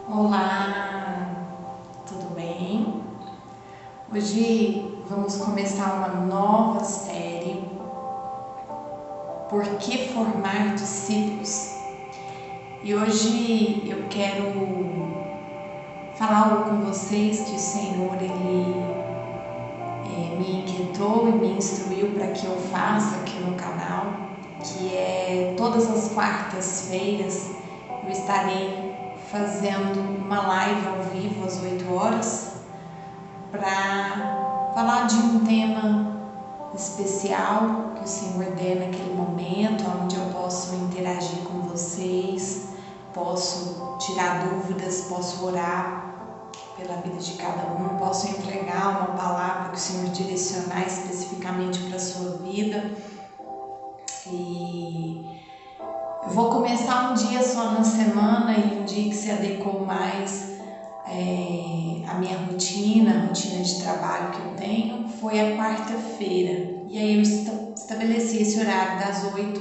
Olá, tudo bem? Hoje vamos começar uma nova série, Por que formar discípulos? E hoje eu quero falar algo com vocês que o Senhor me inquietou e me instruiu para que eu faça aqui no canal, que é todas as quartas-feiras eu estarei fazendo uma live ao vivo às 8 horas para falar de um tema especial que o Senhor der naquele momento, onde eu posso interagir com vocês, posso tirar dúvidas, posso orar pela vida de cada um, posso entregar uma palavra que o Senhor direcionar especificamente para a sua vida. E eu vou começar um dia só na semana, e um dia que se adequou mais a minha rotina, a rotina de trabalho que eu tenho, foi a quarta-feira. E aí eu estabeleci esse horário das 8,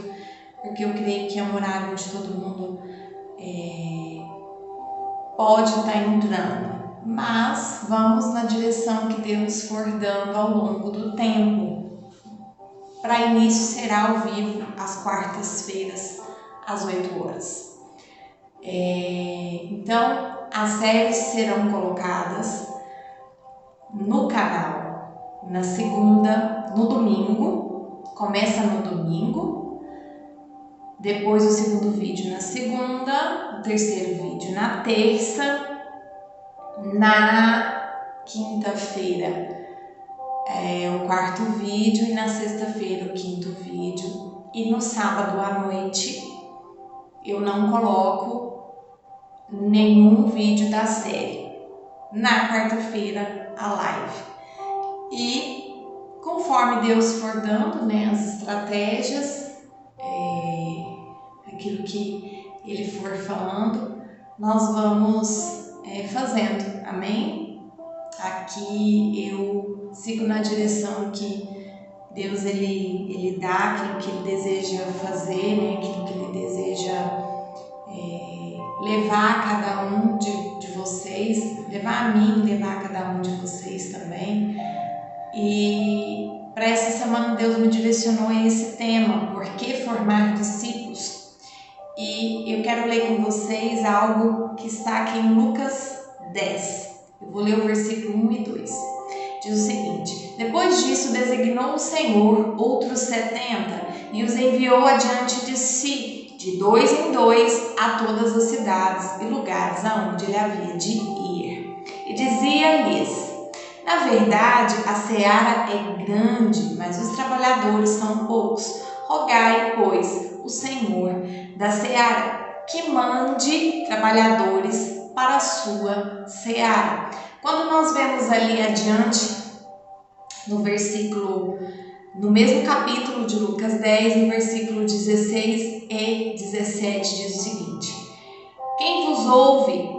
porque eu creio que é um horário onde todo mundo pode estar entrando. Mas vamos na direção que Deus for dando ao longo do tempo. Para início será ao vivo às quartas-feiras, às 8 horas. Então, as séries serão colocadas no canal na segunda, no domingo. Começa no domingo, depois o segundo vídeo na segunda, o terceiro vídeo na terça, na quinta-feira o quarto vídeo e na sexta-feira o quinto vídeo, e no sábado à noite eu não coloco nenhum vídeo da série. Na quarta-feira a live. E conforme Deus for dando, as estratégias, aquilo que Ele for falando, nós vamos fazendo, amém? Aqui eu sigo na direção que Deus ele dá, aquilo que Ele deseja fazer, aquilo que Ele deseja levar a cada um de vocês, levar a mim, levar a cada um de vocês também. E para essa semana Deus me direcionou a esse tema, por que formar discípulos? E eu quero ler com vocês algo que está aqui em Lucas 10. Eu vou ler o versículo 1 e 2. Diz o seguinte: depois disso designou o Senhor outros 70 e os enviou adiante de si, de 2 em 2, a todas as cidades e lugares aonde ele havia de ir. E dizia-lhes: na verdade, a seara é grande, mas os trabalhadores são poucos. Rogai, pois, o Senhor da seara que mande trabalhadores para a sua seara. Quando nós vemos ali adiante, no mesmo capítulo de Lucas 10, no versículo 16 e 17, diz o seguinte: quem vos ouve,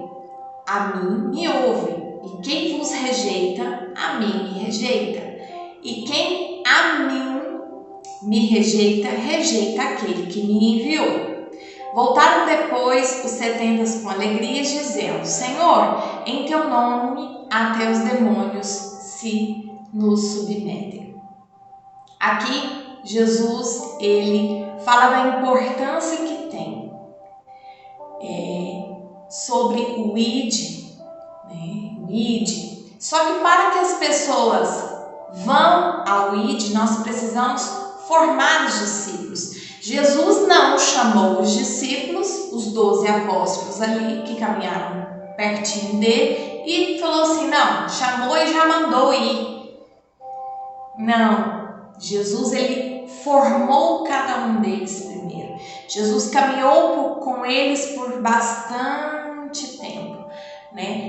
a mim me ouve, e quem vos rejeita, a mim me rejeita. E quem a mim me rejeita, rejeita aquele que me enviou. Voltaram depois os 70 com alegria, dizendo: Senhor, em teu nome até os demônios se nos submetem. Aqui, Jesus, ele fala da importância que tem sobre o ID, o ID. Só que para que as pessoas vão ao ID, nós precisamos formar os discípulos. Jesus não chamou os discípulos, os 12 apóstolos ali, que caminharam pertinho dele, e falou assim: não, chamou e já mandou ir. Não, Jesus ele formou cada um deles primeiro. Jesus caminhou com eles por bastante tempo,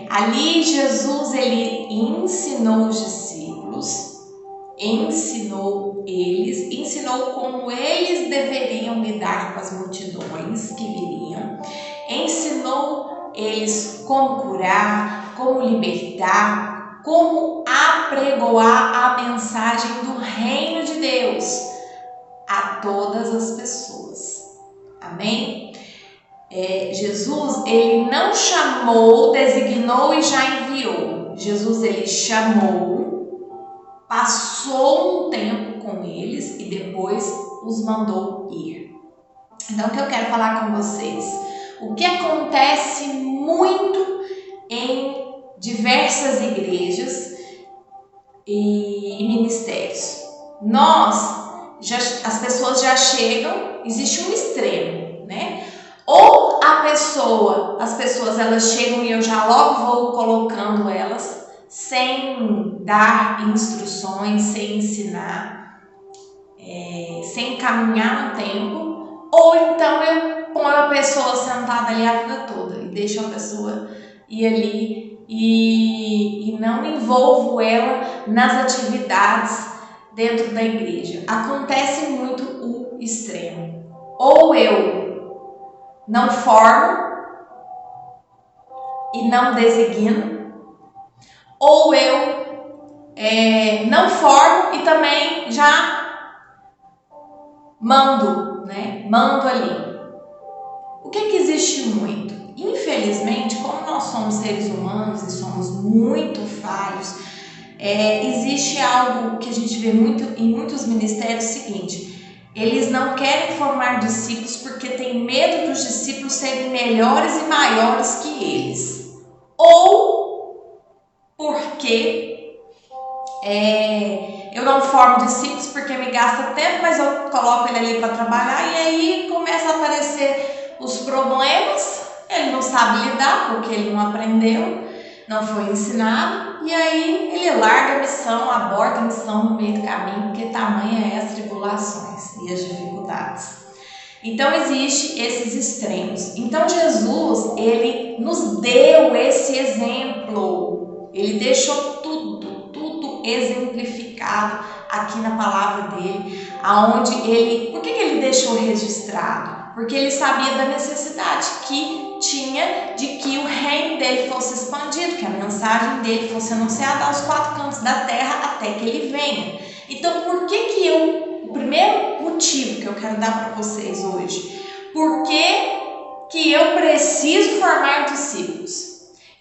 Ali Jesus ele ensinou os discípulos, ensinou como eles deveriam lidar com as multidões que viriam, ensinou eles como curar, como libertar, como apregoar a mensagem do reino de Deus a todas as pessoas. Amém? Jesus, ele não chamou, designou e já enviou. Jesus, ele chamou, passou um tempo com eles e depois os mandou ir. Então, o que eu quero falar com vocês? O que acontece muito em diversas igrejas e ministérios? As pessoas já chegam, existe um extremo, né? Ou as pessoas elas chegam e eu já logo vou colocando elas sem dar instruções, sem ensinar, sem caminhar no tempo, ou então eu ponho a pessoa sentada ali a vida toda e deixo a pessoa ir ali e não envolvo ela nas atividades dentro da igreja. Acontece muito o extremo. Ou eu não formo e não designo, ou eu não formo e também já mando, né? Mando ali. O que existe muito? Infelizmente, como nós somos seres humanos e somos muito falhos, existe algo que a gente vê muito em muitos ministérios, o seguinte: eles não querem formar discípulos porque têm medo dos discípulos serem melhores e maiores que eles. Ou porque eu não formo discípulos porque me gasta tempo, mas eu coloco ele ali para trabalhar e aí começa a aparecer os problemas. Ele não sabe lidar porque ele não aprendeu, não foi ensinado, e aí ele larga a missão, aborta a missão no meio do caminho, porque tamanha é as tribulações e as dificuldades. Então existe esses extremos. Então Jesus, ele nos deu esse exemplo, ele deixou tudo exemplificado aqui na palavra dele, aonde por que ele deixou registrado? Porque ele sabia da necessidade que tinha de que o reino dele fosse expandido, que a mensagem dele fosse anunciada aos 4 cantos da terra até que ele venha. Então, o primeiro motivo que eu quero dar para vocês hoje, por que eu preciso formar discípulos?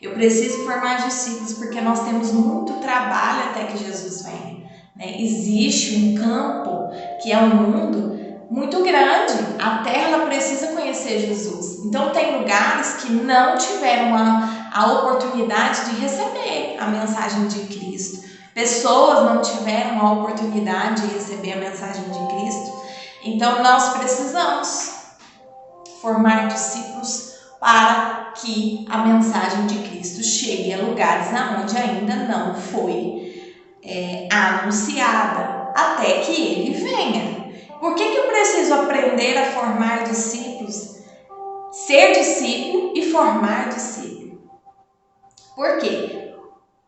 Eu preciso formar discípulos porque nós temos muito trabalho até que Jesus venha, né? Existe um campo que é o mundo muito grande, a terra ela precisa conhecer Jesus. Então tem lugares que não tiveram a oportunidade de receber a mensagem de Cristo. Pessoas não tiveram a oportunidade de receber a mensagem de Cristo. Então nós precisamos formar discípulos para que a mensagem de Cristo chegue a lugares onde ainda não foi anunciada, até que ele venha. Por que eu preciso aprender a formar discípulos, ser discípulo e formar discípulo? Por quê?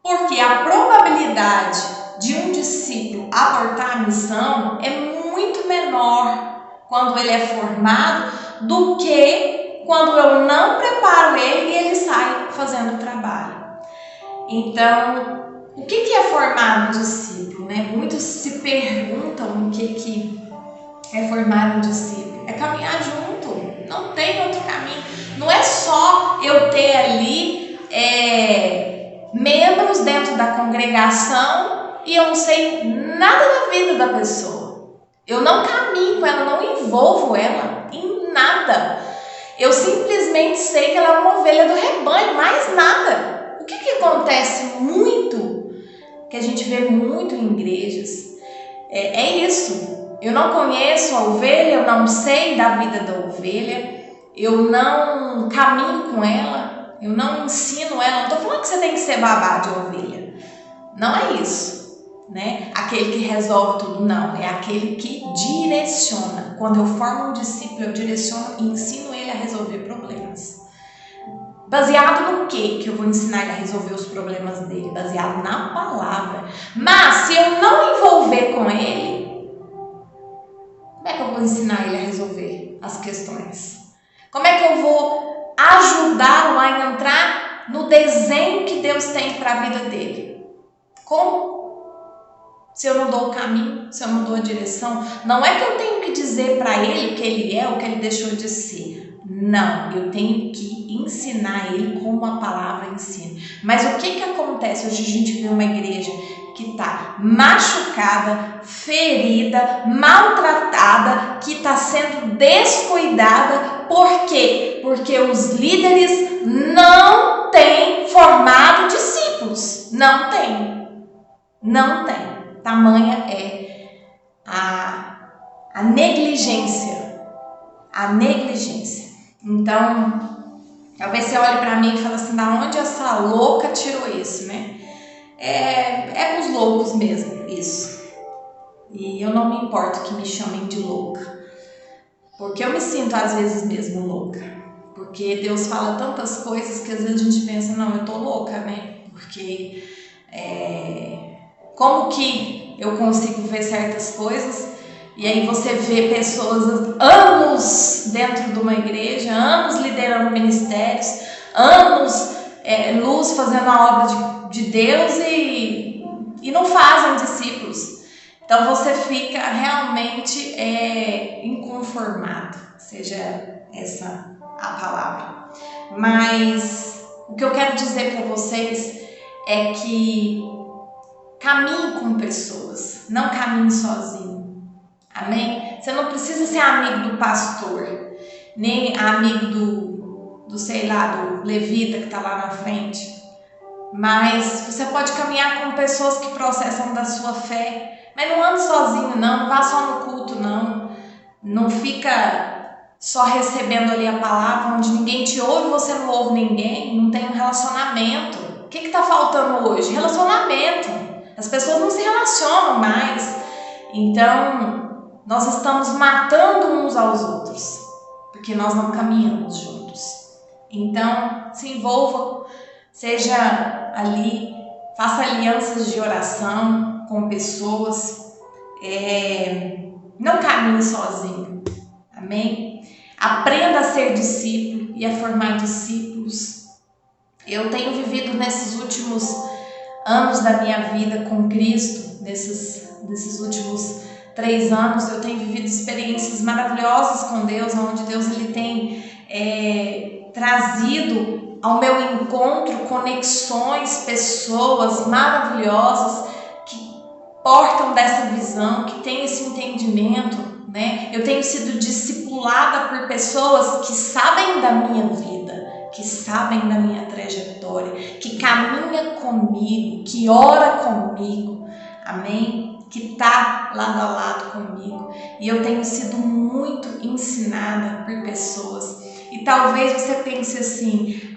Porque a probabilidade de um discípulo abortar a missão é muito menor quando ele é formado do que quando eu não preparo ele e ele sai fazendo o trabalho. Então, o que é formar um discípulo, né? Muitos se perguntam o que é formar um discípulo. É caminhar junto, não tem outro caminho. Não é só eu ter ali membros dentro da congregação e eu não sei nada da vida da pessoa. Eu não caminho com ela, não envolvo ela em nada. Eu simplesmente sei que ela é uma ovelha do rebanho, mais nada. O que acontece muito, que a gente vê muito em igrejas, é isso. Eu não conheço a ovelha, eu não sei da vida da ovelha, eu não caminho com ela, eu não ensino ela. Não estou falando que você tem que ser babá de ovelha. Não é isso, né? Aquele que resolve tudo, não. É aquele que direciona. Quando eu formo um discípulo, eu direciono e ensino ele a resolver problemas. Baseado no que eu vou ensinar ele a resolver os problemas dele? Baseado na palavra. Mas se eu não envolver com ele, como é que eu vou ensinar ele a resolver as questões? Como é que eu vou ajudá-lo a entrar no desenho que Deus tem para a vida dele? Como? Se eu não dou o caminho, se eu não dou a direção. Não é que eu tenho que dizer para ele o que ele é, o que ele deixou de ser. Não, eu tenho que ensinar ele como a palavra ensina. Mas o que acontece? Hoje a gente vê uma igreja que está machucada, ferida, maltratada, que está sendo descuidada. Por quê? Porque os líderes não têm formado discípulos. Não tem. Não tem. Tamanha é a negligência. A negligência. Então, talvez você olhe para mim e fale assim, da onde essa louca tirou isso, né? É pros loucos mesmo, isso. E eu não me importo que me chamem de louca. Porque eu me sinto às vezes mesmo louca. Porque Deus fala tantas coisas que às vezes a gente pensa, não, eu tô louca, né? Porque como que eu consigo ver certas coisas e aí você vê pessoas anos dentro de uma igreja, anos liderando ministérios, anos luz fazendo a obra de Deus e não fazem discípulos. Então você fica realmente inconformado, seja essa a palavra. Mas o que eu quero dizer para vocês é que caminhe com pessoas, não caminhe sozinho. Amém? Você não precisa ser amigo do pastor, nem amigo do sei lá, do levita que está lá na frente. Mas você pode caminhar com pessoas que processam da sua fé. Mas não ande sozinho, não vá só no culto, não. Não fica só recebendo ali a palavra, onde ninguém te ouve, você não ouve ninguém, não tem um relacionamento. O que está faltando hoje? Relacionamento. As pessoas não se relacionam mais. Então, nós estamos matando uns aos outros, porque nós não caminhamos juntos. Então, se envolva, seja ali, faça alianças de oração com pessoas, não caminhe sozinho, amém? Aprenda a ser discípulo e a formar discípulos. Eu tenho vivido nesses últimos anos da minha vida com Cristo, nesses últimos 3 anos, eu tenho vivido experiências maravilhosas com Deus, onde Deus ele tem trazido ao meu encontro conexões, pessoas maravilhosas que portam dessa visão, que têm esse entendimento, né? Eu tenho sido discipulada por pessoas que sabem da minha vida, que sabem da minha trajetória, que caminha comigo, que ora comigo, amém? Que está lado a lado comigo, e eu tenho sido muito ensinada por pessoas. E talvez você pense assim,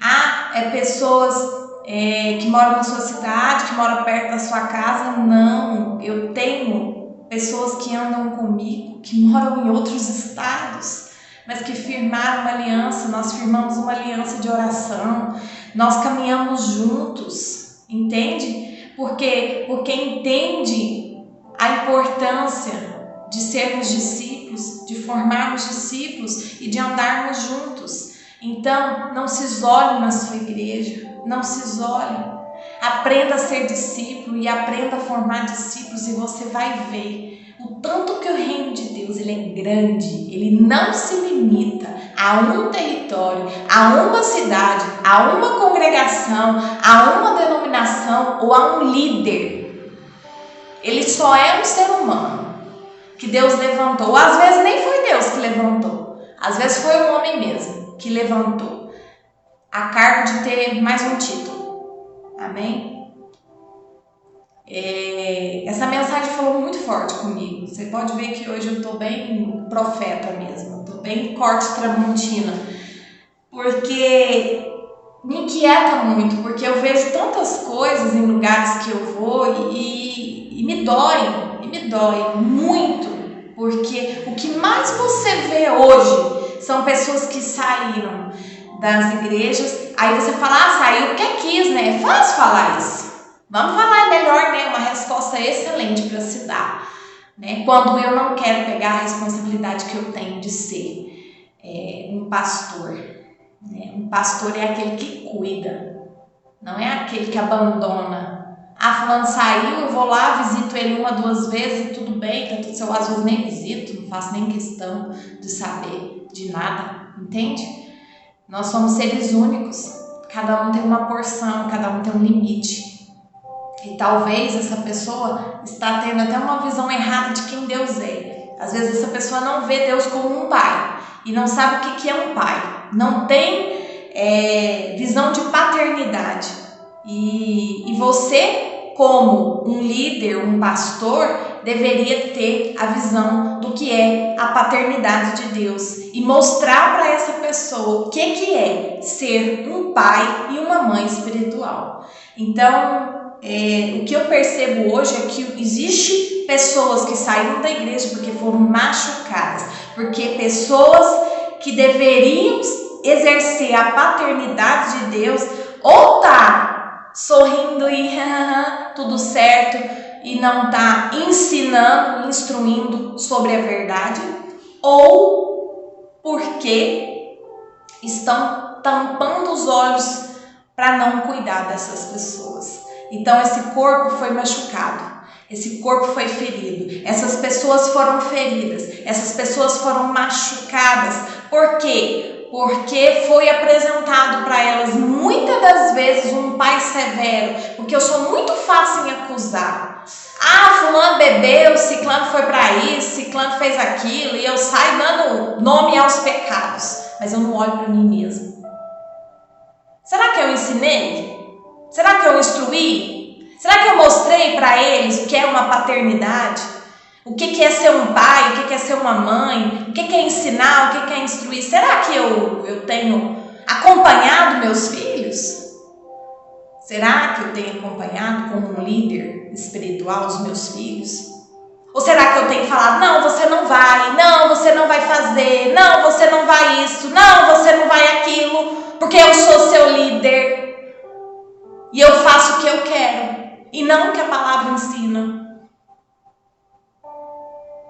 pessoas que moram na sua cidade, que moram perto da sua casa. Não, eu tenho pessoas que andam comigo, que moram em outros estados, mas que firmaram uma aliança. Nós firmamos uma aliança de oração, nós caminhamos juntos, entende? Porque entende a importância de sermos discípulos, de formarmos discípulos e de andarmos juntos. Então, não se isole na sua igreja, não se isole. Aprenda a ser discípulo e aprenda a formar discípulos, e você vai ver o tanto que o reino de Deus ele é grande. Ele não se limita a um território, a uma cidade, a uma congregação, a uma denominação ou a um líder. Ele só é um ser humano que Deus levantou. Às vezes nem foi Deus que levantou, às vezes foi um homem mesmo que levantou a cargo de ter mais um título. Amém? Essa mensagem falou muito forte comigo. Você pode ver que hoje eu estou bem profeta mesmo, estou bem corte tramontina, porque me inquieta muito, porque eu vejo tantas coisas em lugares que eu vou e me dói muito, porque o que mais você vê hoje são pessoas que saíram das igrejas. Aí você fala, saiu porque quis, né? É fácil falar isso. Vamos falar, é melhor, né? Uma resposta excelente para se dar, né? Quando eu não quero pegar a responsabilidade que eu tenho de ser um pastor, né? Um pastor é aquele que cuida, não é aquele que abandona. Fulano saiu, eu vou lá, visito ele 1, 2 vezes e tudo bem, tá tudo certo. Às vezes nem visito, não faço nem questão de saber de nada. entende? Nós somos seres únicos, cada um tem uma porção, cada um tem um limite. E talvez essa pessoa está tendo até uma visão errada de quem Deus é. Às vezes essa pessoa não vê Deus como um pai e não sabe o que é um pai. Não tem visão de paternidade. E você, como um líder, um pastor, deveria ter a visão do que é a paternidade de Deus e mostrar para essa pessoa o que é ser um pai e uma mãe espiritual. Então, o que eu percebo hoje é que existe pessoas que saíram da igreja porque foram machucadas, porque pessoas que deveriam exercer a paternidade de Deus ou tá sorrindo e tudo certo e não tá ensinando, instruindo sobre a verdade, ou porque estão tampando os olhos para não cuidar dessas pessoas. Então esse corpo foi machucado, esse corpo foi ferido, essas pessoas foram feridas, essas pessoas foram machucadas. Por quê? Porque foi apresentado para elas muitas das vezes um pai severo, porque eu sou muito fácil em acusar. Fulano bebeu, ciclano foi para isso, ciclano fez aquilo, e eu saio dando nome aos pecados, mas eu não olho para mim mesmo. Será que eu ensinei? Será que eu instruí? Será que eu mostrei para eles o que é uma paternidade? O que é ser um pai? O que é ser uma mãe? O que é ensinar? O que é instruir? Será que eu tenho acompanhado meus filhos? Será que eu tenho acompanhado como um líder espiritual os meus filhos? Ou será que eu tenho falado, não, você não vai, não, você não vai fazer, não, você não vai isso, não, você não vai aquilo, porque eu sou seu líder. E eu faço o que eu quero e não o que a palavra ensina.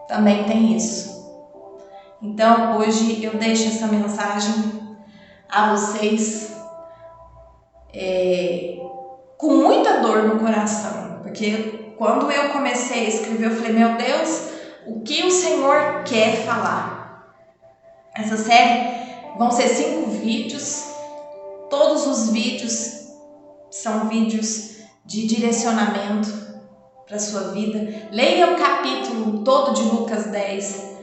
Também tem isso. Então hoje eu deixo essa mensagem a vocês com muita dor no coração, porque quando eu comecei a escrever, eu falei, meu Deus, o que o Senhor quer falar? Essa série vão ser 5 vídeos, todos os vídeos são vídeos de direcionamento para a sua vida. Leia o capítulo todo de Lucas 10,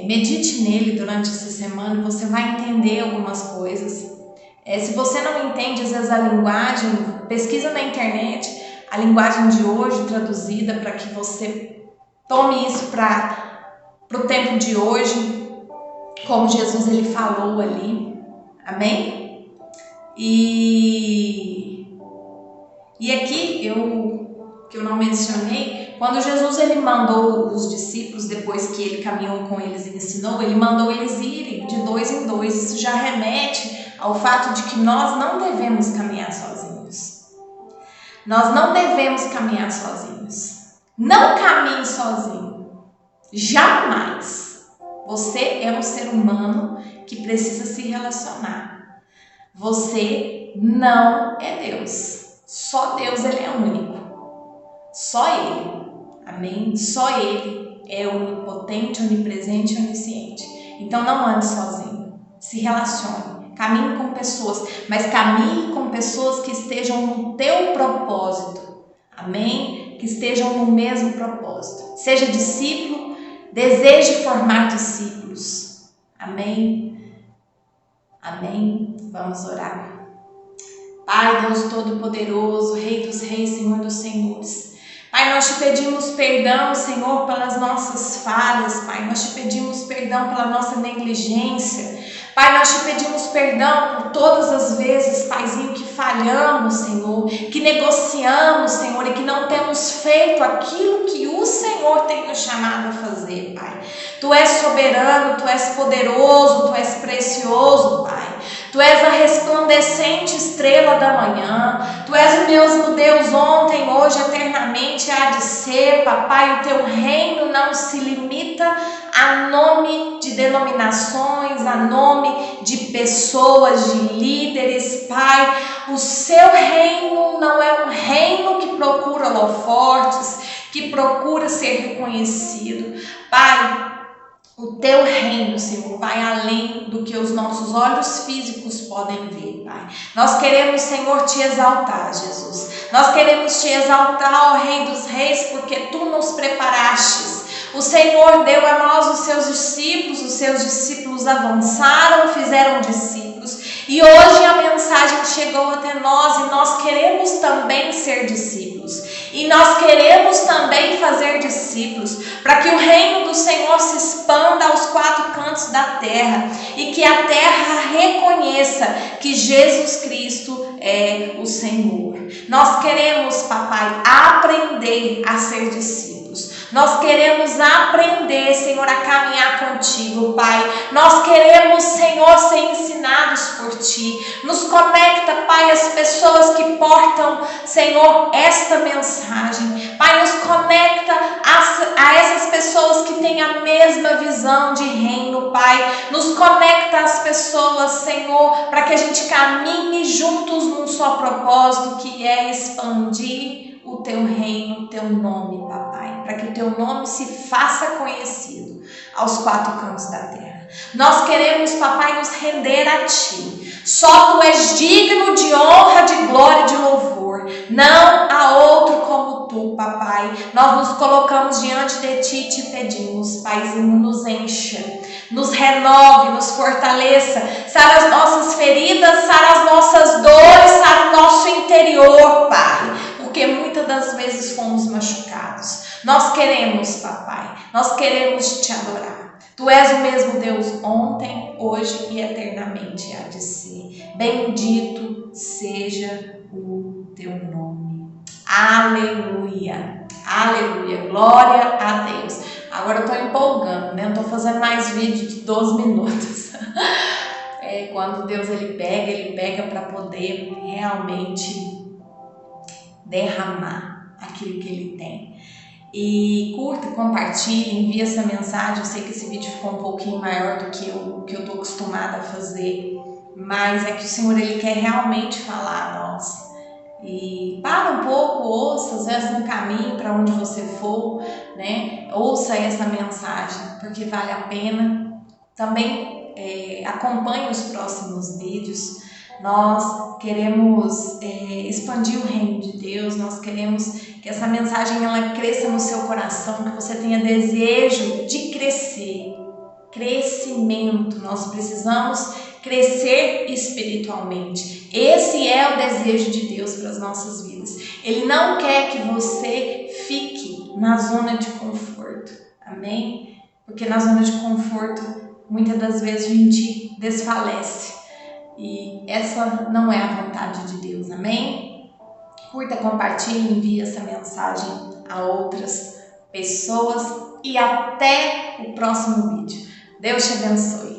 medite nele durante essa semana, você vai entender algumas coisas. Se você não entende às vezes a linguagem, pesquisa na internet a linguagem de hoje traduzida para que você tome isso para o tempo de hoje, como Jesus ele falou ali, amém? E aqui que eu não mencionei, quando Jesus ele mandou os discípulos, depois que ele caminhou com eles e ensinou, ele mandou eles irem de 2 em 2. Isso já remete ao fato de que nós não devemos caminhar sozinhos. Nós não devemos caminhar sozinhos. Não caminhe sozinho. Jamais. Você é um ser humano que precisa se relacionar. Você não é Deus. Só Deus ele é único. Só Ele. Amém? Só Ele é onipotente, onipresente e onisciente. Então não ande sozinho. Se relacione. Caminhe com pessoas. Mas caminhe com pessoas que estejam no teu propósito. Amém? Que estejam no mesmo propósito. Seja discípulo. Deseje formar discípulos. Amém? Amém? Vamos orar. Pai, Deus Todo-Poderoso, Rei dos Reis, Senhor dos Senhores. Pai, nós te pedimos perdão, Senhor, pelas nossas falhas. Pai, nós te pedimos perdão pela nossa negligência. Pai, nós te pedimos perdão por todas as vezes, Paizinho, que falhamos, Senhor, que negociamos, Senhor, e que não temos feito aquilo que o Senhor tem nos chamado a fazer, Pai. Tu és soberano, Tu és poderoso, Tu és precioso, Pai. Tu és a resplandecente estrela da manhã. Tu és o mesmo Deus ontem, hoje, eternamente há de ser, Papai. O Teu reino não se limita a nome de denominações, a nome de pessoas, de líderes, Pai. O Seu reino não é um reino que procura holofotes, que procura ser reconhecido. Pai, O teu reino, Senhor, vai além do que os nossos olhos físicos podem ver, Pai. Nós queremos, Senhor, te exaltar, Jesus. Nós queremos te exaltar, ó Rei dos Reis, porque tu nos preparastes. O Senhor deu a nós os seus discípulos avançaram, fizeram discípulos. E hoje a mensagem chegou até nós e nós queremos também ser discípulos. E nós queremos também fazer discípulos para que o reino do Senhor se expanda aos 4 cantos da terra e que a terra reconheça que Jesus Cristo é o Senhor. Nós queremos, papai, aprender a ser discípulos. Nós queremos aprender, Senhor, a caminhar contigo, Pai. Nós queremos, Senhor, ser ensinados por Ti. Nos conecta, Pai, as pessoas que portam, Senhor, esta mensagem. Pai, nos conecta a essas pessoas que têm a mesma visão de reino, Pai. Nos conecta às pessoas, Senhor, para que a gente caminhe juntos num só propósito, que é expandir o teu reino, o teu nome, papai, para que o teu nome se faça conhecido aos 4 cantos da terra. Nós queremos, papai, nos render a ti. Só tu és digno de honra, de glória e de louvor. Não há outro como tu, papai. Nós nos colocamos diante de ti e te pedimos, Paizinho, nos encha, nos renove, nos fortaleça, sara as nossas feridas, sara as nossas dores, sara o nosso interior, Pai, porque muitas das vezes fomos machucados. Nós queremos, papai, nós queremos te adorar. Tu és o mesmo Deus ontem, hoje e eternamente há de ser. Bendito seja o teu nome. Aleluia, aleluia, glória a Deus. Agora eu estou empolgando, né? Eu estou fazendo mais vídeo de 12 minutos. Quando Deus ele pega para poder realmente derramar aquilo que ele tem. E curta, compartilhe, envie essa mensagem. Eu sei que esse vídeo ficou um pouquinho maior do que eu estou acostumada a fazer, mas é que o Senhor ele quer realmente falar a nós. E para um pouco, ouça, às vezes no caminho para onde você for, né? Ouça essa mensagem, porque vale a pena. Também acompanhe os próximos vídeos. Nós queremos expandir o reino de Deus, nós queremos que essa mensagem ela cresça no seu coração, que você tenha desejo de crescer, crescimento. Nós precisamos crescer espiritualmente. Esse é o desejo de Deus para as nossas vidas. Ele não quer que você fique na zona de conforto, amém? Porque na zona de conforto, muitas das vezes a gente desfalece. E essa não é a vontade de Deus, amém? Curta, compartilhe, envie essa mensagem a outras pessoas e até o próximo vídeo. Deus te abençoe.